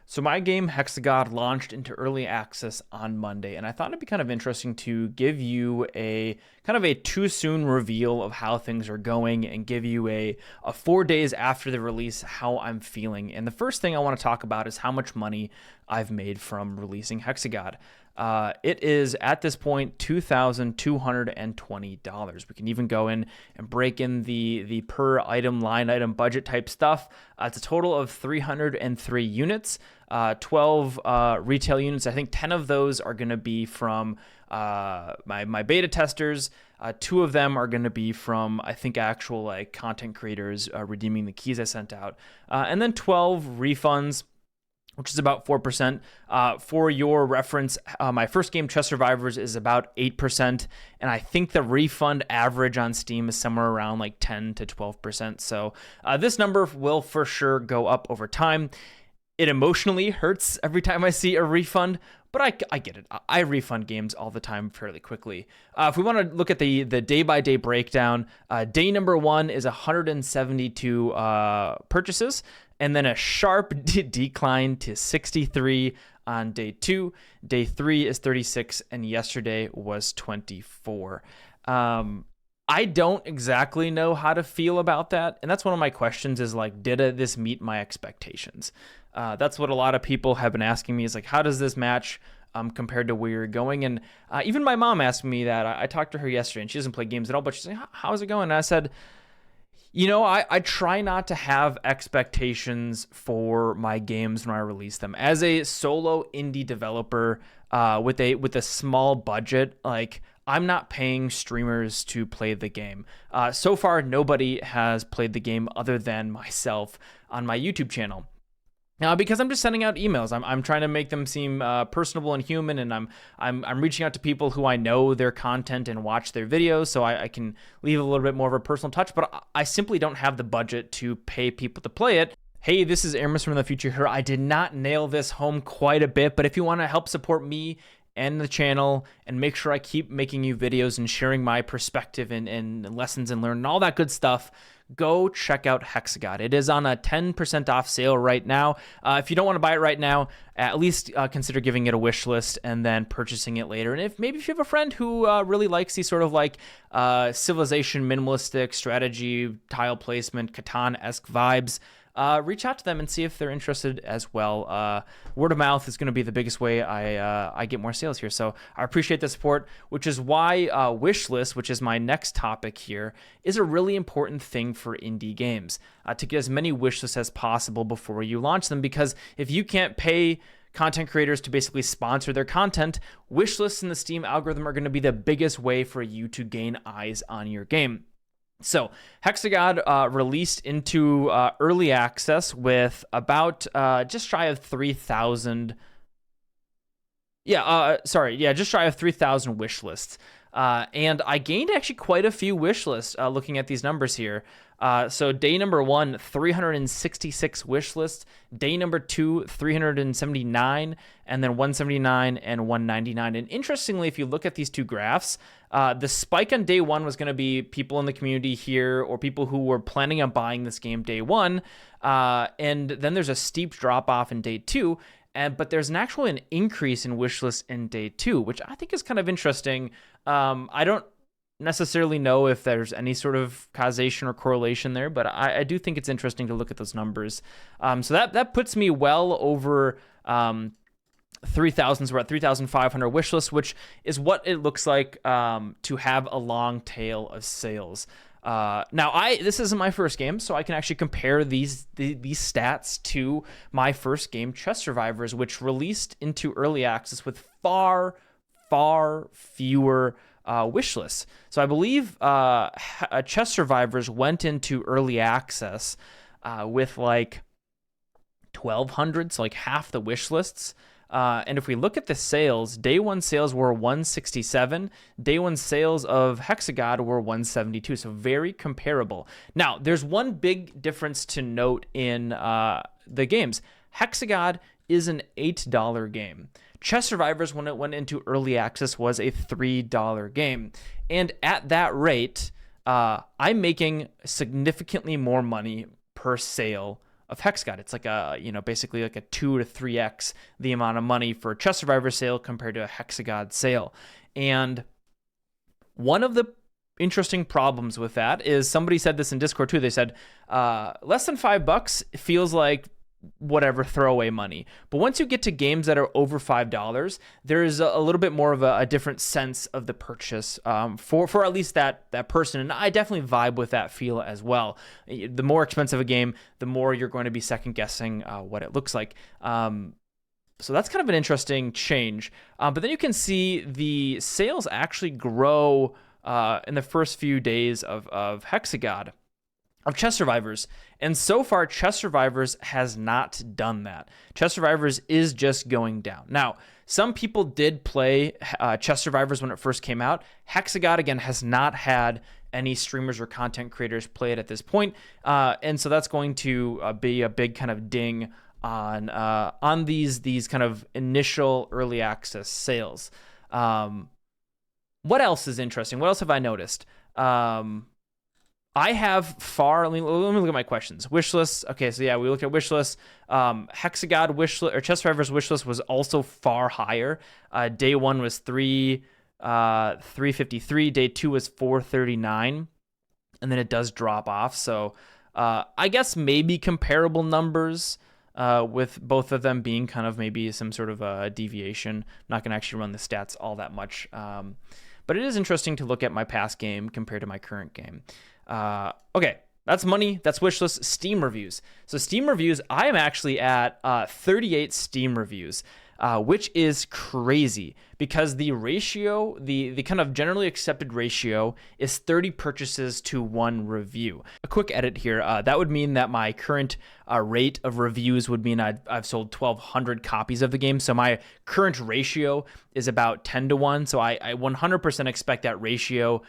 So my game Hexagod launched into early access on Monday, and I thought it'd be kind of interesting to give you a kind of a too soon reveal of how things are going and give you a 4 days after the release how I'm feeling. And the first thing I want to talk about is how much money I've made from releasing Hexagod. It is at this point $2,220. We can even go in and break in the per item, line item, budget type stuff. It's a total of 303 units, 12 retail units. I think 10 of those are going to be from my beta testers. 2 of them are going to be from, I think, actual like content creators redeeming the keys I sent out, and then 12 refunds, which is about 4%. For your reference, my first game, Chess Survivors, is about 8%, and I think the refund average on Steam is somewhere around like 10 to 12%. So this number will for sure go up over time. It emotionally hurts every time I see a refund, but I get it. I refund games all the time fairly quickly. If we want to look at the day-by-day breakdown, day number 1 is 172 purchases, and then a sharp decline to 63 on day 2. Day 3 is 36, and yesterday was 24. I don't exactly know how to feel about that, and that's one of my questions is like, did this meet my expectations? That's what a lot of people have been asking me is like, how does this match compared to where you're going? And even my mom asked me that. I talked to her yesterday, and she doesn't play games at all, but she's like, how's it going? And I said, I try not to have expectations for my games when I release them. As a solo indie developer with a small budget, like I'm not paying streamers to play the game. So far, nobody has played the game other than myself on my YouTube channel. Because I'm just sending out emails. I'm trying to make them seem personable and human, and I'm reaching out to people who I know their content and watch their videos, so I can leave a little bit more of a personal touch. But I simply don't have the budget to pay people to play it. Hey, this is Aarimous from the future here. I did not nail this home quite a bit, but if you want to help support me and the channel and make sure I keep making you videos and sharing my perspective and lessons and learn and all that good stuff, go check out Hexagod. It is on a 10% off sale right now. If you don't want to buy it right now, at least consider giving it a wish list and then purchasing it later. And if you have a friend who really likes these sort of like civilization, minimalistic strategy, tile placement, Catan-esque vibes, reach out to them and see if they're interested as well. Word of mouth is going to be the biggest way I get more sales here. So I appreciate the support, which is why Wishlists, which is my next topic here, is a really important thing for indie games, to get as many wishlists as possible before you launch them. Because if you can't pay content creators to basically sponsor their content, wishlists in the Steam algorithm are going to be the biggest way for you to gain eyes on your game. So Hexagod released into early access with about just shy of 3,000. Just shy of 3,000 wish lists. And I gained actually quite a few wish lists looking at these numbers here. So day number 1, 366 wish lists. Day number 2, 379, and then 179 and 199. And interestingly, if you look at these two graphs, the spike on day 1 was going to be people in the community here or people who were planning on buying this game day 1. And then there's a steep drop off in day 2. But there's an increase in wish lists in day 2, which I think is kind of interesting. I don't necessarily know if there's any sort of causation or correlation there, but I do think it's interesting to look at those numbers. So that puts me well over 3,000. So we're at 3,500 wish lists, which is what it looks like to have a long tail of sales. Now this isn't my first game, so I can actually compare these stats to my first game, Chess Survivors, which released into early access with far fewer wish lists. So I believe Chess Survivors went into early access with like 1,200, so like half the wish lists. And if we look at the sales, day 1 sales were 167. Day 1 sales of Hexagod were 172. So very comparable. Now, there's one big difference to note in the games. Hexagod is an $8 game. Chess Survivors, when it went into early access, was a $3 game. And at that rate, I'm making significantly more money per sale Hexagod. It's like basically like a 2 to 3x the amount of money for a Chess Survivor sale compared to a Hexagod sale. And one of the interesting problems with that is, somebody said this in Discord too. They said less than $5 feels like whatever, throwaway money. But once you get to games that are over $5, there is a little bit more of a different sense of the purchase for at least that person. And I definitely vibe with that feel as well. The more expensive a game, the more you're going to be second guessing what it looks like. So that's kind of an interesting change. But then you can see the sales actually grow in the first few days of Hexagod, of Chess Survivors. And so far, Chess Survivors has not done that. Chess Survivors is just going down. Now, some people did play Chess Survivors when it first came out. Hexagod, again, has not had any streamers or content creators play it at this point. And so that's going to be a big kind of ding on these kind of initial early access sales. What else is interesting? What else have I noticed? I have let me look at my questions. Wishlists. Okay, so yeah, we looked at wishlists. Hexagod wishlist, or Chess Survivors wishlist, was also far higher. Day 1 was 353. Day 2 was 439, and then it does drop off. So I guess maybe comparable numbers, with both of them being kind of maybe some sort of a deviation. I'm not going to actually run the stats all that much, but it is interesting to look at my past game compared to my current game. Okay, that's money. That's wishlist. Steam reviews. So Steam reviews, I am actually at 38 Steam reviews, which is crazy because the ratio, the kind of generally accepted ratio, is 30 purchases to 1 review. A quick edit here. That would mean that my current rate of reviews would mean I've sold 1,200 copies of the game. So my current ratio is about 10 to 1. So I 100% expect that ratio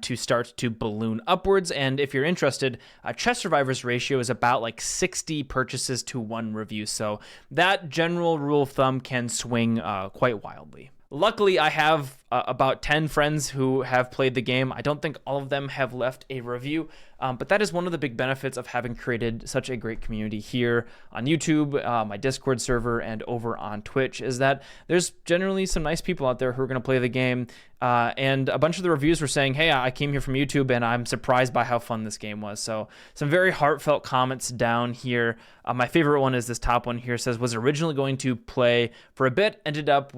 to start to balloon upwards. And if you're interested, Chess Survivors ratio is about like 60 purchases to 1 review. So that general rule of thumb can swing quite wildly. Luckily, I have about 10 friends who have played the game. I don't think all of them have left a review, but that is one of the big benefits of having created such a great community here on YouTube, my Discord server, and over on Twitch, is that there's generally some nice people out there who are going to play the game. And a bunch of the reviews were saying, hey, I came here from YouTube and I'm surprised by how fun this game was. So some very heartfelt comments down here. My favorite one is this top one here. It says, was originally going to play for a bit, ended up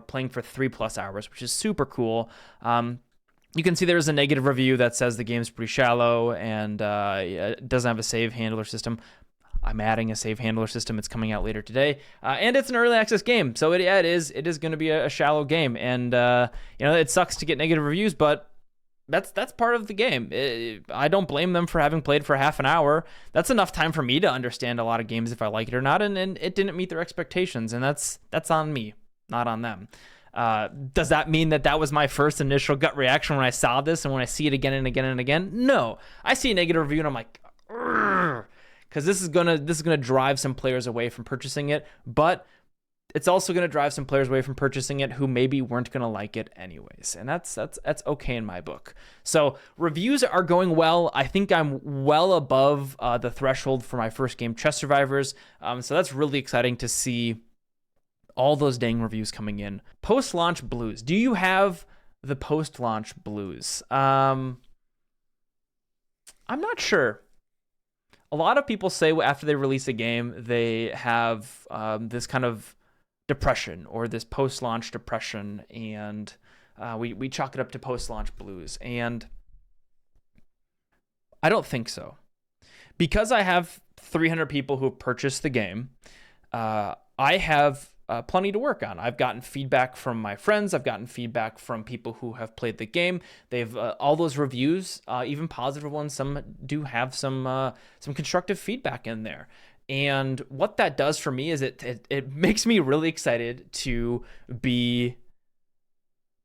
playing for 3+ hours, which is super cool. You can see there's a negative review that says the game's pretty shallow and it doesn't have a save handler system. I'm adding a save handler system. It's coming out later today, and it's an early access game, so it is going to be a shallow game, and it sucks to get negative reviews, but that's part of the game. I don't blame them for having played for half an hour. That's enough time for me to understand a lot of games if I like it or not, and it didn't meet their expectations, and that's on me, not on them. Does that mean that was my first initial gut reaction when I saw this, and when I see it again and again and again? No, I see a negative review and I'm like, because this is gonna drive some players away from purchasing it, but it's also gonna drive some players away from purchasing it who maybe weren't gonna like it anyways, and that's okay in my book. So reviews are going well. I think I'm well above the threshold for my first game, Chess Survivors. So that's really exciting to see all those dang reviews coming in. Post-launch blues. Do you have the post-launch blues? I'm not sure. A lot of people say after they release a game, they have this kind of depression or this post-launch depression, and we chalk it up to post-launch blues. And I don't think so. Because I have 300 people who have purchased the game, I have plenty to work on. I've gotten feedback from my friends. I've gotten feedback from people who have played the game. They've all those reviews, even positive ones. Some do have some constructive feedback in there. And what that does for me is it makes me really excited to be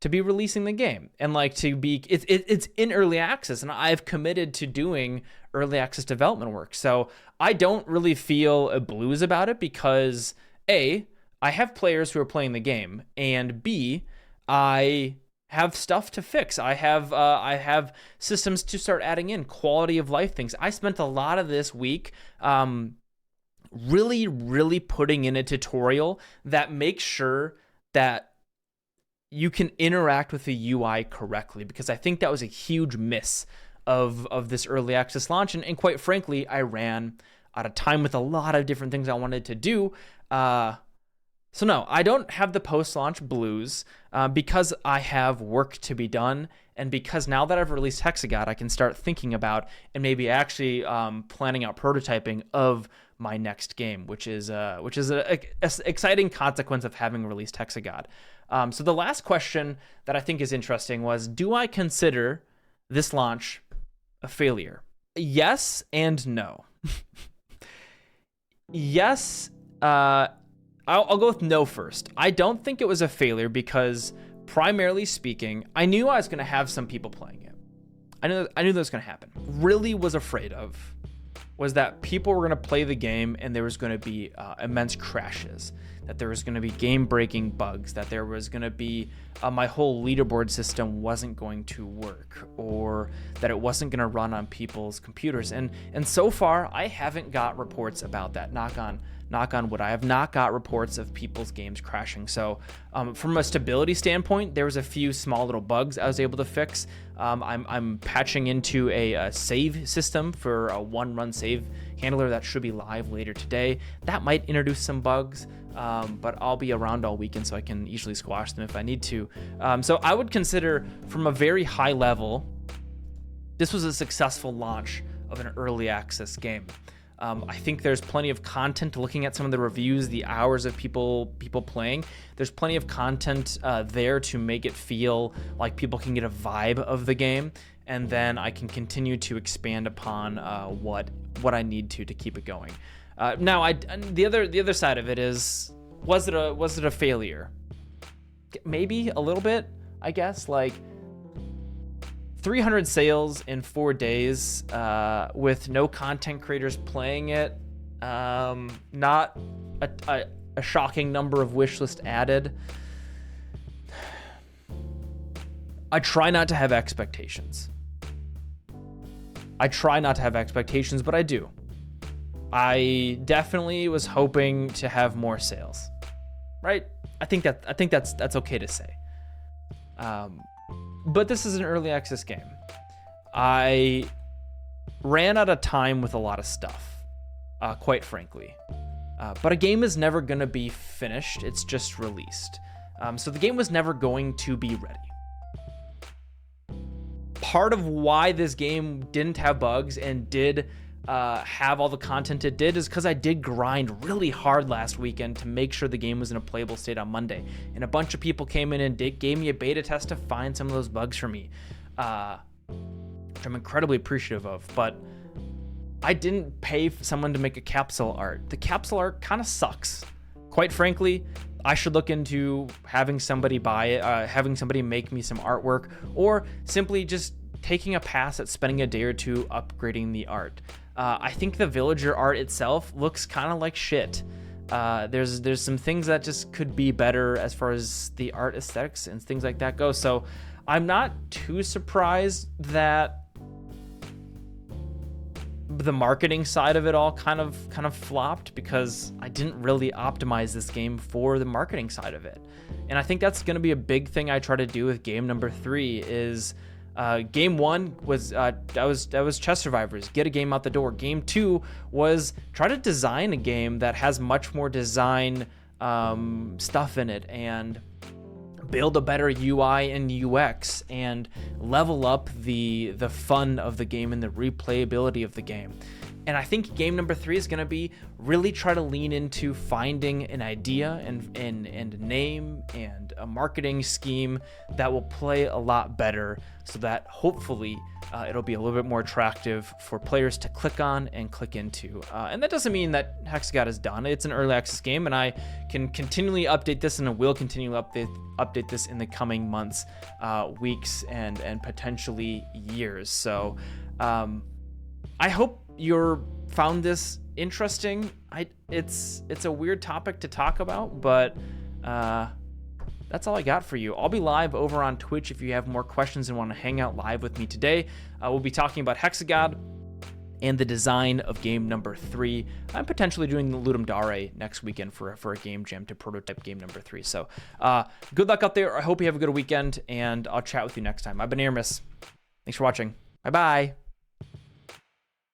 releasing the game, and like it's in early access, and I've committed to doing early access development work. So I don't really feel a blues about it because A, I have players who are playing the game, and B, I have stuff to fix. I have systems to start adding in quality of life things. I spent a lot of this week really, really putting in a tutorial that makes sure that you can interact with the UI correctly, because I think that was a huge miss of this early access launch. And quite frankly, I ran out of time with a lot of different things I wanted to do. So no, I don't have the post-launch blues because I have work to be done. And because now that I've released Hexagod, I can start thinking about and maybe actually planning out prototyping of my next game, which is a exciting consequence of having released Hexagod. So the last question that I think is interesting was, do I consider this launch a failure? Yes and no. Yes, I'll go with no first. I don't think it was a failure because, primarily speaking, I knew I was going to have some people playing it. I knew that was going to happen. Really was afraid of was that people were going to play the game and there was going to be immense crashes, that there was going to be game-breaking bugs, that there was going to be my whole leaderboard system wasn't going to work, or that it wasn't going to run on people's computers. And so far, I haven't got reports about that. Knock on wood, I have not got reports of people's games crashing. So from a stability standpoint, there was a few small little bugs I was able to fix. I'm patching into a save system for a one-run save handler that should be live later today. That might introduce some bugs, but I'll be around all weekend so I can easily squash them if I need to. So I would consider, from a very high level, this was a successful launch of an early access game. I think there's plenty of content. Looking at some of the reviews, the hours of people playing, there's plenty of content there to make it feel like people can get a vibe of the game, and then I can continue to expand upon what I need to keep it going. Now, the other side of it is, was it a failure? Maybe a little bit, I guess. Like, 300 sales in 4 days with no content creators playing it. Not a shocking number of wishlist added. I try not to have expectations. But I do. I definitely was hoping to have more sales, right? I think that's okay to say. But this is an early access game. I ran out of time with a lot of stuff, quite frankly. But a game is never going to be finished. It's just released. So the game was never going to be ready. Part of why this game didn't have bugs and did have all the content it did is because I did grind really hard last weekend to make sure the game was in a playable state on Monday. And a bunch of people came in and gave me a beta test to find some of those bugs for me, which I'm incredibly appreciative of. But I didn't pay someone to make a capsule art. The capsule art kind of sucks. Quite frankly, I should look into having somebody buy it, having somebody make me some artwork, or simply just taking a pass at spending a day or two upgrading the art. I think the villager art itself looks kind of like shit. There's some things that just could be better as far as the art aesthetics and things like that go. So I'm not too surprised that the marketing side of it all kind of flopped, because I didn't really optimize this game for the marketing side of it. And I think that's going to be a big thing I try to do with game number 3 is game 1 was that was Chess Survivors, get a game out the door. Game 2 was try to design a game that has much more design stuff in it, and build a better UI and UX, and level up the fun of the game and the replayability of the game. And I think game number 3 is going to be really try to lean into finding an idea and name and a marketing scheme that will play a lot better, so that hopefully it'll be a little bit more attractive for players to click on and click into. And that doesn't mean that Hexagod is done. It's an early access game, and I can continually update this, and I will continue to update this in the coming months, weeks, and potentially years. So I hope you're found this interesting. It's a weird topic to talk about, but that's all I got for you. I'll be live over on Twitch if you have more questions and want to hang out live with me today. We'll be talking about Hexagod and the design of game number 3. I'm potentially doing the Ludum Dare next weekend for a game jam to prototype game number 3. So good luck out there. I hope you have a good weekend, and I'll chat with you next time. I've been Aarimous. Thanks for watching. Bye-bye.